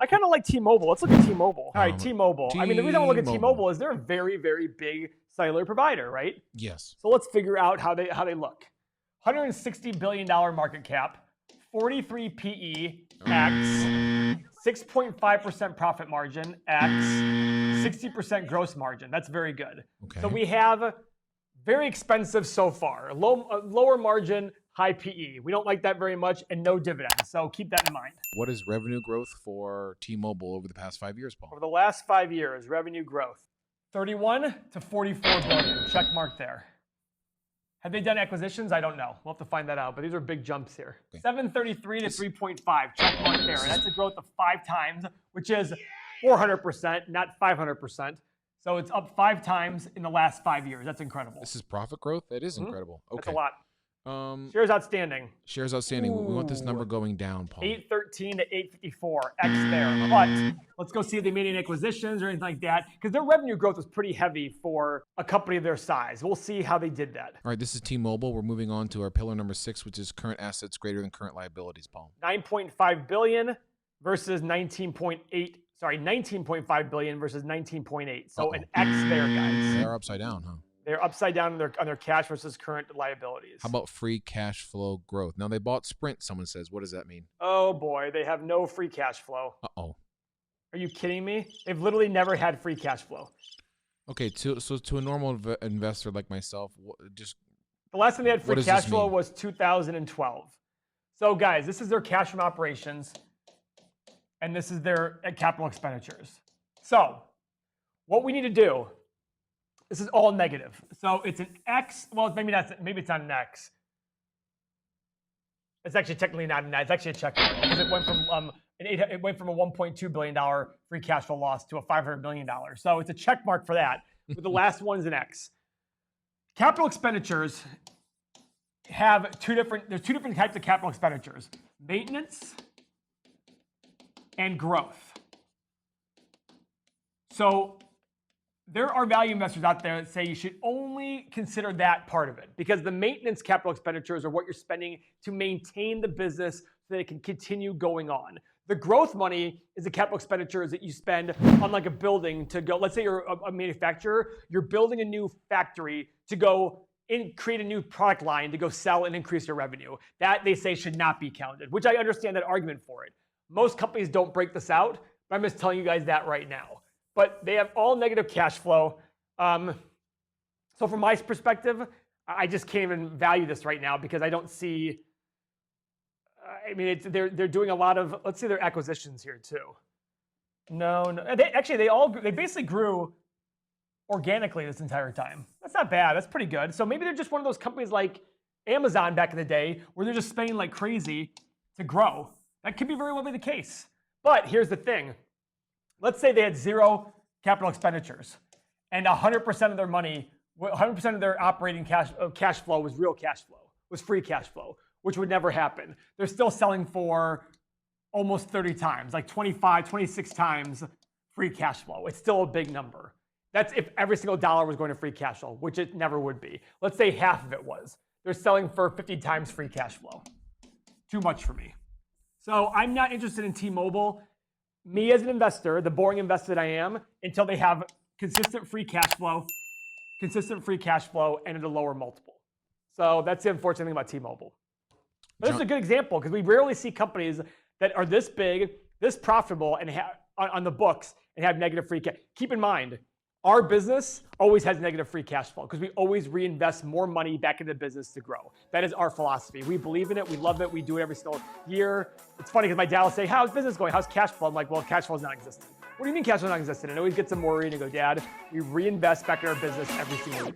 I kind of like T-Mobile. Let's look at T-Mobile. All right, T-Mobile. I mean, the reason I want to look at T-Mobile is they're a very, very big cellular provider, right? Yes. So let's figure out how they look. $160 billion market cap, 43 PE, X, 6.5% profit margin, X, 60% gross margin. That's very good. Okay. So we have very expensive so far. Lower margin, high PE. We don't like that very much, and no dividends. So keep that in mind. What is revenue growth for T-Mobile over the past 5 years, Paul? Over the last 5 years, revenue growth, 31 to 44 billion. Check mark there. Have they done acquisitions? I don't know. We'll have to find that out. But these are big jumps here. Okay. 733 to 3.5. Check mark there. And that's a growth of 5 times, which is 400%, not 500%. So it's up 5 times in the last 5 years. That's incredible. This is profit growth? That is incredible. Okay. That's a lot. Shares outstanding. Shares outstanding. Ooh. We want this number going down, Paul. 813 to 854. X there. But let's go see if they made any acquisitions or anything like that, because their revenue growth was pretty heavy for a company of their size. We'll see how they did that. All right, this is T-Mobile. We're moving on to our pillar number 6, which is current assets greater than current liabilities, Paul. 9.5 billion versus 19.5 billion versus 19.8. So an X there, guys. They are upside down, huh? They're upside down on their cash versus current liabilities. How about free cash flow growth? Now, they bought Sprint, someone says. What does that mean? Oh, boy. They have no free cash flow. Uh-oh. Are you kidding me? They've literally never had free cash flow. Okay, so to a normal investor like myself, just the last time they had free cash flow was 2012. So, guys, this is their cash from operations, and this is their capital expenditures. So, what we need to do, this is all negative. So it's an X. Well, maybe it's not an X. It's actually technically not an X. It's actually a check mark because it went from a $1.2 billion free cash flow loss to a $500 million. So it's a check mark for that. But the last one's an X. Capital expenditures have there's two different types of capital expenditures: maintenance and growth. So there are value investors out there that say you should only consider that part of it, because the maintenance capital expenditures are what you're spending to maintain the business so that it can continue going on. The growth money is the capital expenditures that you spend on like a building to go. Let's say you're a manufacturer, you're building a new factory to go create a new product line to go sell and increase your revenue. That they say should not be counted, which I understand that argument for it. Most companies don't break this out, but I'm just telling you guys that right now. But they have all negative cash flow. So from my perspective, I just can't even value this right now because I don't see. I mean, they're doing a lot of. Let's see their acquisitions here too. No. They basically grew organically this entire time. That's not bad. That's pretty good. So maybe they're just one of those companies like Amazon back in the day where they're just spending like crazy to grow. That could be very well be the case. But here's the thing. Let's say they had zero capital expenditures and 100% of their money, 100% of their operating cash flow was real cash flow, was free cash flow, which would never happen. They're still selling for almost 30 times, like 25, 26 times free cash flow. It's still a big number. That's if every single dollar was going to free cash flow, which it never would be. Let's say half of it was. They're selling for 50 times free cash flow. Too much for me. So I'm not interested in T-Mobile. Me as an investor, the boring investor that I am, until they have consistent free cash flow, and at a lower multiple. So that's the unfortunate thing about T-Mobile. But this is a good example because we rarely see companies that are this big, this profitable, and on the books and have negative free cash. Keep in mind, our business always has negative free cash flow because we always reinvest more money back into the business to grow. That is our philosophy. We believe in it. We love it. We do it every single year. It's funny because my dad will say, how's business going? How's cash flow? I'm like, well, cash flow is not existent. What do you mean cash flow is not existent? And it always gets him worried and go, Dad, we reinvest back in our business every single year.